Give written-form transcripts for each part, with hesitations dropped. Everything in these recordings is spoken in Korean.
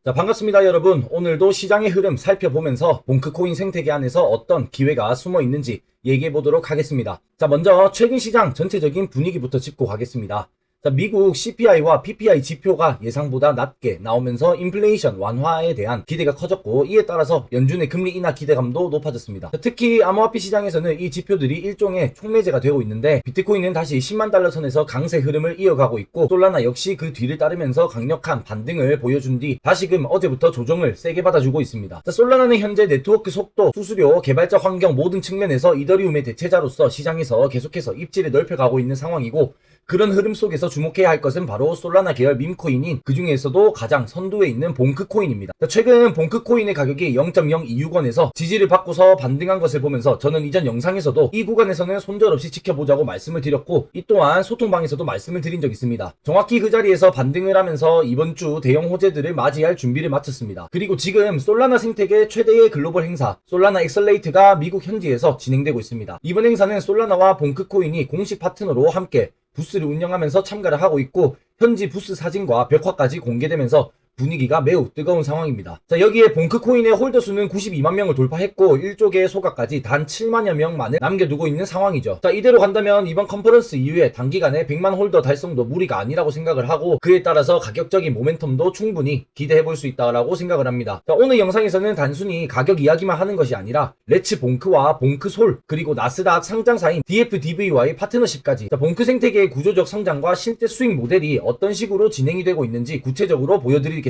자, 반갑습니다 여러분. 오늘도 시장의 흐름 살펴보면서 봉크코인 생태계 안에서 어떤 기회가 숨어 있는지 얘기해 보도록 하겠습니다. 자, 먼저 최근 시장 전체적인 분위기부터 짚고 가겠습니다. 자, 미국 CPI와 PPI 지표가 예상보다 낮게 나오면서 인플레이션 완화에 대한 기대가 커졌고, 이에 따라서 연준의 금리 인하 기대감도 높아졌습니다. 자, 특히 암호화폐 시장에서는 이 지표들이 일종의 촉매제가 되고 있는데, 비트코인은 다시 10만 달러 선에서 강세 흐름을 이어가고 있고, 솔라나 역시 그 뒤를 따르면서 강력한 반등을 보여준 뒤 다시금 어제부터 조정을 세게 받아주고 있습니다. 자, 솔라나는 현재 네트워크 속도, 수수료, 개발자 환경 모든 측면에서 이더리움의 대체자로서 시장에서 계속해서 입지를 넓혀가고 있는 상황이고, 그런 흐름 속에서 주목해야 할 것은 바로 솔라나 계열 밈코인인 그 중에서도 가장 선두에 있는 봉크코인입니다. 최근 봉크코인의 가격이 0.026원에서 지지를 받고서 반등한 것을 보면서 저는 이전 영상에서도 이 구간에서는 손절없이 지켜보자고 말씀을 드렸고, 이 또한 소통방에서도 말씀을 드린 적이 있습니다. 정확히 그 자리에서 반등을 하면서 이번 주 대형 호재들을 맞이할 준비를 마쳤습니다. 그리고 지금 솔라나 생태계 최대의 글로벌 행사 솔라나 엑셀레이트가 미국 현지에서 진행되고 있습니다. 이번 행사는 솔라나와 봉크코인이 공식 파트너로 함께 부스를 운영하면서 참가를 하고 있고, 현지 부스 사진과 벽화까지 공개되면서 분위기가 매우 뜨거운 상황입니다. 자, 여기에 봉크코인의 홀더 수는 92만 명을 돌파했고, 1조개의 소각까지 단 7만여 명만을 남겨두고 있는 상황이죠. 자, 이대로 간다면 이번 컨퍼런스 이후에 단기간에 100만 홀더 달성도 무리가 아니라고 생각을 하고, 그에 따라서 가격적인 모멘텀도 충분히 기대해볼 수 있다고 생각을 합니다. 자, 오늘 영상에서는 단순히 가격 이야기만 하는 것이 아니라 레츠 봉크와 봉크솔, 그리고 나스닥 상장사인 DFDV와의 파트너십까지, 자, 봉크 생태계의 구조적 성장과 실제 수익 모델이 어떤 식으로 진행이 되고 있는지 구체적으로 보여드리겠습니다.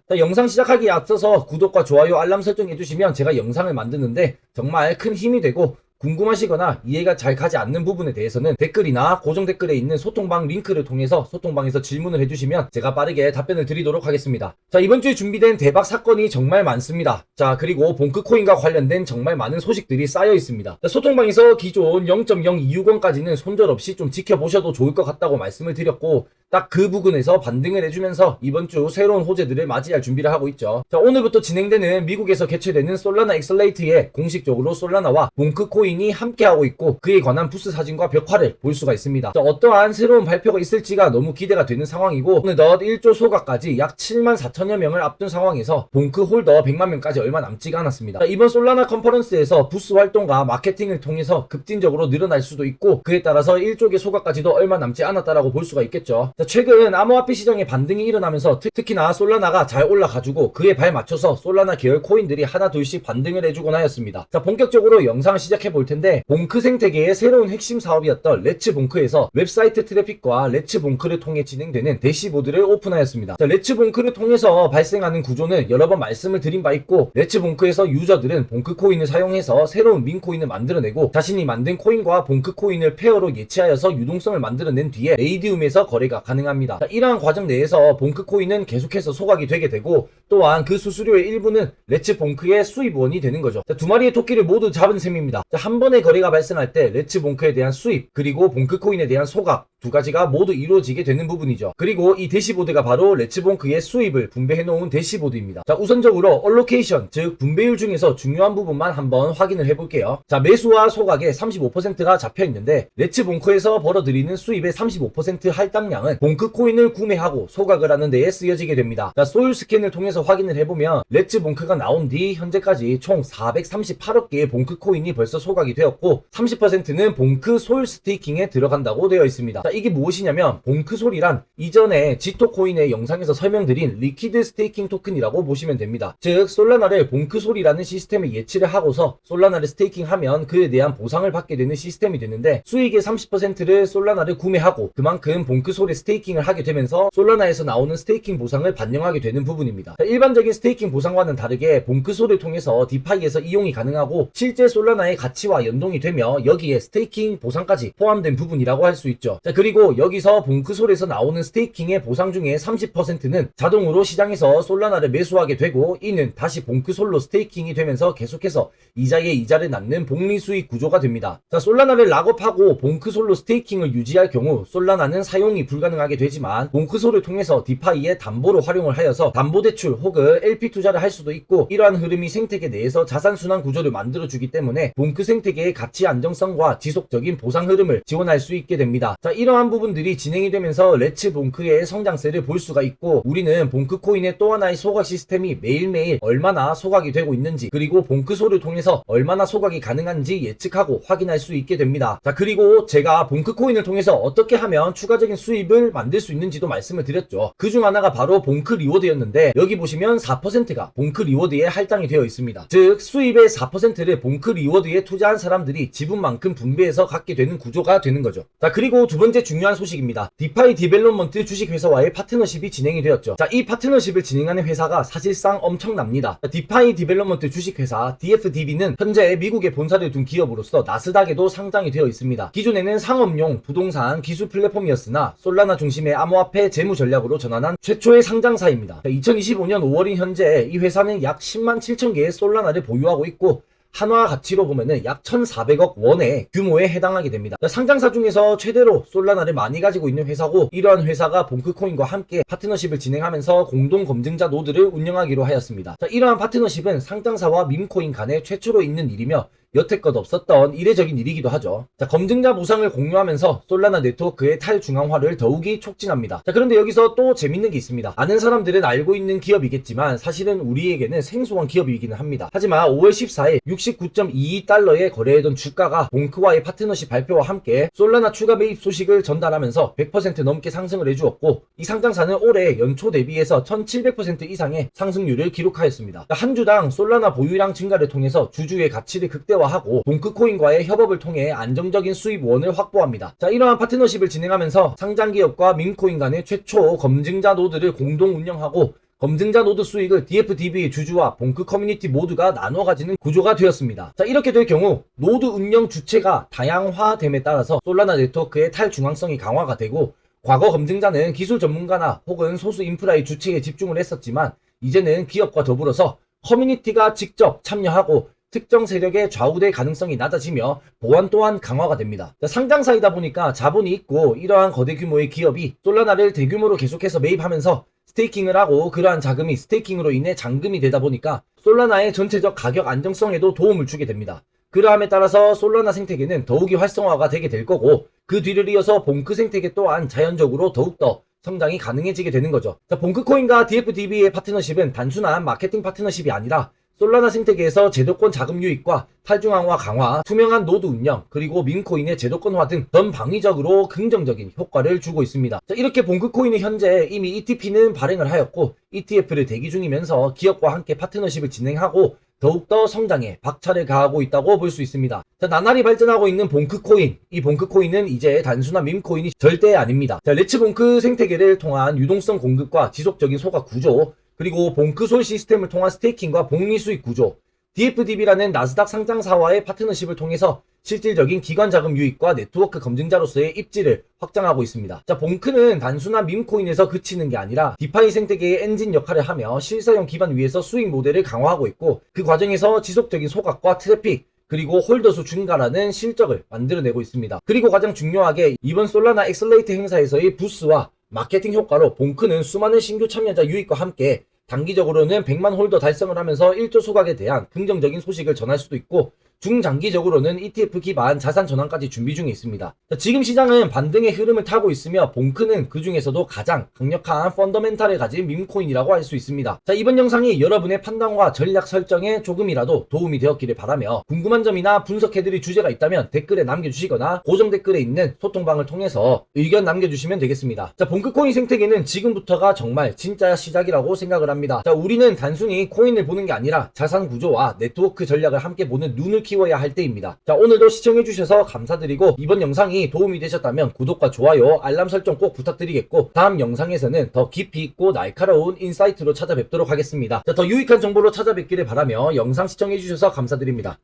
자, 영상 시작하기에 앞서서 구독과 좋아요, 알람 설정 해주시면 제가 영상을 만드는데 정말 큰 힘이 되고, 궁금하시거나 이해가 잘 가지 않는 부분에 대해서는 댓글이나 고정 댓글에 있는 소통방 링크를 통해서 소통방에서 질문을 해주시면 제가 빠르게 답변을 드리도록 하겠습니다. 자, 이번 주에 준비된 대박 사건이 정말 많습니다. 자, 그리고 봉크코인과 관련된 정말 많은 소식들이 쌓여 있습니다. 자, 소통방에서 기존 0.026원까지는 손절없이 좀 지켜보셔도 좋을 것 같다고 말씀을 드렸고, 딱 그 부분에서 반등을 해주면서 이번 주 새로운 호재들을 맞이할 준비를 하고 있죠. 자, 오늘부터 진행되는 미국에서 개최되는 솔라나 엑셀레이트에 공식적으로 솔라나와 봉크코인이 함께하고 있고, 그에 관한 부스 사진과 벽화를 볼 수가 있습니다. 자, 어떠한 새로운 발표가 있을지가 너무 기대가 되는 상황이고, 어느덧 1조 소각까지 약 7만 4천여 명을 앞둔 상황에서 봉크 홀더 100만 명까지 얼마 남지가 않았습니다. 자, 이번 솔라나 컨퍼런스에서 부스 활동과 마케팅을 통해서 급진적으로 늘어날 수도 있고, 그에 따라서 1조개 소각까지도 얼마 남지 않았다라고 볼 수가 있겠죠. 자, 최근 암호화폐 시장에 반등이 일어나면서 특히나 솔라나가 잘 올라가지고 그에 발 맞춰서 솔라나 계열 코인들이 하나 둘씩 반등을 해주곤 하였습니다. 자, 본격적으로 영상을 시작해 볼 텐데, 봉크 생태계의 새로운 핵심 사업이었던 레츠 봉크에서 웹사이트 트래픽과 레츠 봉크를 통해 진행되는 대시보드를 오픈하였습니다. 자, 레츠 봉크를 통해서 발생하는 구조는 여러 번 말씀을 드린 바 있고, 레츠 봉크에서 유저들은 봉크 코인을 사용해서 새로운 민 코인을 만들어내고, 자신이 만든 코인과 봉크 코인을 페어로 예치하여서 유동성을 만들어낸 뒤에 레이디움에서 거래가 가능합니다. 자, 이러한 과정 내에서 봉크 코인은 계속해서 소각이 되게 되고, 또한 그 수수료의 일부는 레츠 봉크의 수입원이 되는 거죠. 자, 두 마리의 토끼를 모두 잡은 셈입니다. 자, 한 번의 거래가 발생할 때 레츠 봉크에 대한 수입, 그리고 봉크 코인에 대한 소각, 두 가지가 모두 이루어지게 되는 부분이죠. 그리고 이 대시보드가 바로 레츠 봉크의 수입을 분배해 놓은 대시보드입니다. 자, 우선적으로 얼로케이션, 즉 분배율 중에서 중요한 부분만 한번 확인을 해볼게요. 자, 매수와 소각의 35%가 잡혀 있는데, 레츠 봉크에서 벌어들이는 수입의 35% 할당량은 봉크 코인을 구매하고 소각을 하는 데에 쓰여지게 됩니다. 자, 소율 스캔을 통해서 확인을 해보면 레츠 봉크가 나온 뒤 현재까지 총 438억 개의 봉크 코인이 벌써 소각이 되었고, 30%는 봉크 솔 스테이킹에 들어간다고 되어 있습니다. 자, 이게 무엇이냐면 봉크솔이란 이전에 지토코인의 영상에서 설명드린 리퀴드 스테이킹 토큰이라고 보시면 됩니다. 즉, 솔라나를 봉크솔이라는 시스템에 예치를 하고서 솔라나를 스테이킹하면 그에 대한 보상을 받게 되는 시스템이 되는데, 수익의 30%를 솔라나를 구매하고 그만큼 봉크솔에 스테이킹을 하게 되면서 솔라나에서 나오는 스테이킹 보상을 반영하게 되는 부분입니다. 자, 일반적인 스테이킹 보상과는 다르게 봉크솔을 통해서 디파이에서 이용이 가능하고, 실제 솔라나의 가치와 연동이 되며 여기에 스테이킹 보상까지 포함된 부분이라고 할 수 있죠. 자, 그리고 여기서 봉크솔에서 나오는 스테이킹의 보상 중에 30%는 자동으로 시장에서 솔라나를 매수하게 되고, 이는 다시 봉크솔로 스테이킹이 되면서 계속해서 이자에 이자를 낳는 복리 수익 구조가 됩니다. 자, 솔라나를 락업하고 봉크솔로 스테이킹을 유지할 경우 솔라나는 사용이 불가능하게 되지만, 봉크솔을 통해서 디파이의 담보로 활용을 하여서 담보대출 혹은 LP 투자를 할 수도 있고, 이러한 흐름이 생태계 내에서 자산순환 구조를 만들어주기 때문에 봉크 생태계의 가치 안정성과 지속적인 보상 흐름을 지원할 수 있게 됩니다. 자, 이러한 부분들이 진행이 되면서 레츠 봉크의 성장세를 볼 수가 있고, 우리는 봉크 코인의 또 하나의 소각 시스템이 매일매일 얼마나 소각이 되고 있는지, 그리고 봉크소를 통해서 얼마나 소각이 가능한지 예측하고 확인할 수 있게 됩니다. 자, 그리고 제가 봉크 코인을 통해서 어떻게 하면 추가적인 수입을 만들 수 있는지도 말씀을 드렸죠. 그중 하나가 바로 봉크 리워드였는데, 여기 보시면 4%가 봉크 리워드에 할당이 되어 있습니다. 즉 수입의 4%를 봉크 리워드에 투자한 사람들이 지분만큼 분배해서 갖게 되는 구조가 되는 거죠. 자, 그리고 두 번째 중요한 소식입니다. 디파이 디벨롭먼트 주식회사와의 파트너십이 진행이 되었죠. 자, 이 파트너십을 진행하는 회사가 사실상 엄청납니다. 자, 디파이 디벨롭먼트 주식회사 DFDB는 현재 미국에 본사를 둔 기업으로서 나스닥에도 상장이 되어 있습니다. 기존에는 상업용 부동산 기술 플랫폼이었으나 솔라나 중심의 암호화폐 재무 전략으로 전환한 최초의 상장사입니다. 2025년 5월인 현재 이 회사는 약 10만 7천 개의 솔라나를 보유하고 있고, 한화 가치로 보면은 약 1,400억 원의 규모에 해당하게 됩니다. 상장사 중에서 최대로 솔라나를 많이 가지고 있는 회사고, 이러한 회사가 봉크코인과 함께 파트너십을 진행하면서 공동 검증자 노드를 운영하기로 하였습니다. 자, 이러한 파트너십은 상장사와 밈코인 간에 최초로 있는 일이며 여태껏 없었던 이례적인 일이기도 하죠. 자, 검증자 무상을 공유하면서 솔라나 네트워크의 탈중앙화를 더욱이 촉진합니다. 자, 그런데 여기서 또 재밌는 게 있습니다. 아는 사람들은 알고 있는 기업이겠지만 사실은 우리에게는 생소한 기업이기는 합니다. 하지만 5월 14일 69.22달러에 거래되던 주가가 봉크와의 파트너십 발표와 함께 솔라나 추가 매입 소식을 전달하면서 100% 넘게 상승을 해주었고, 이 상장사는 올해 연초 대비해서 1700% 이상의 상승률을 기록하였습니다. 자, 한 주당 솔라나 보유량 증가를 통해서 주주의 가치를 극대화하고 봉크코인과의 협업을 통해 안정적인 수입원을 확보합니다. 자, 이러한 파트너십을 진행하면서 상장기업과 밈코인 간의 최초 검증자 노드를 공동 운영하고, 검증자 노드 수익을 DFDB의 주주와 봉크 커뮤니티 모두가 나눠 가지는 구조가 되었습니다. 자, 이렇게 될 경우 노드 운영 주체가 다양화됨에 따라서 솔라나 네트워크의 탈중앙성이 강화가 되고, 과거 검증자는 기술 전문가나 혹은 소수 인프라의 주체에 집중을 했었지만 이제는 기업과 더불어서 커뮤니티가 직접 참여하고 특정 세력에 좌우될 가능성이 낮아지며 보안 또한 강화가 됩니다. 자, 상장사이다 보니까 자본이 있고 이러한 거대 규모의 기업이 솔라나를 대규모로 계속해서 매입하면서 스테이킹을 하고, 그러한 자금이 스테이킹으로 인해 잔금이 되다 보니까 솔라나의 전체적 가격 안정성에도 도움을 주게 됩니다. 그러함에 따라서 솔라나 생태계는 더욱이 활성화가 되게 될 거고, 그 뒤를 이어서 봉크 생태계 또한 자연적으로 더욱더 성장이 가능해지게 되는 거죠. 자, 봉크코인과 DFDB의 파트너십은 단순한 마케팅 파트너십이 아니라 솔라나 생태계에서 제도권 자금 유입과 탈중앙화 강화, 투명한 노드 운영, 그리고 밈코인의 제도권화 등 전방위적으로 긍정적인 효과를 주고 있습니다. 자, 이렇게 봉크코인은 현재 이미 ETP는 발행을 하였고 ETF를 대기 중이면서 기업과 함께 파트너십을 진행하고 더욱더 성장에 박차를 가하고 있다고 볼 수 있습니다. 자, 나날이 발전하고 있는 봉크코인, 이 봉크코인은 이제 단순한 밈코인이 절대 아닙니다. 자, 레츠봉크 생태계를 통한 유동성 공급과 지속적인 소각 구조, 그리고 봉크솔 시스템을 통한 스테이킹과 복리 수익 구조, DFDB라는 나스닥 상장사와의 파트너십을 통해서 실질적인 기관 자금 유입과 네트워크 검증자로서의 입지를 확장하고 있습니다. 자, 봉크는 단순한 밈코인에서 그치는 게 아니라 디파이 생태계의 엔진 역할을 하며 실사용 기반 위에서 수익 모델을 강화하고 있고, 그 과정에서 지속적인 소각과 트래픽, 그리고 홀더 수 증가라는 실적을 만들어내고 있습니다. 그리고 가장 중요하게 이번 솔라나 엑셀레이트 행사에서의 부스와 마케팅 효과로 봉크는 수많은 신규 참여자 유입과 함께 단기적으로는 100만 홀더 달성을 하면서 1조 소각에 대한 긍정적인 소식을 전할 수도 있고, 중장기적으로는 ETF 기반 자산 전환까지 준비 중에 있습니다. 자, 지금 시장은 반등의 흐름을 타고 있으며 봉크는 그 중에서도 가장 강력한 펀더멘탈을 가진 밈코인이라고 할 수 있습니다. 자, 이번 영상이 여러분의 판단과 전략 설정에 조금이라도 도움이 되었기를 바라며, 궁금한 점이나 분석해드릴 주제가 있다면 댓글에 남겨주시거나 고정 댓글에 있는 소통방을 통해서 의견 남겨주시면 되겠습니다. 자, 봉크코인 생태계는 지금부터가 정말 진짜 시작이라고 생각을 합니다. 자, 우리는 단순히 코인을 보는 게 아니라 자산 구조와 네트워크 전략을 함께 보는 눈을 키워야 할 때입니다. 자, 오늘도 시청해주셔서 감사드리고, 이번 영상이 도움이 되셨다면 구독과 좋아요, 알람 설정 꼭 부탁드리겠고, 다음 영상에서는 더 깊이 있고 날카로운 인사이트로 찾아뵙도록 하겠습니다. 자, 더 유익한 정보로 찾아뵙기를 바라며 영상 시청해주셔서 감사드립니다.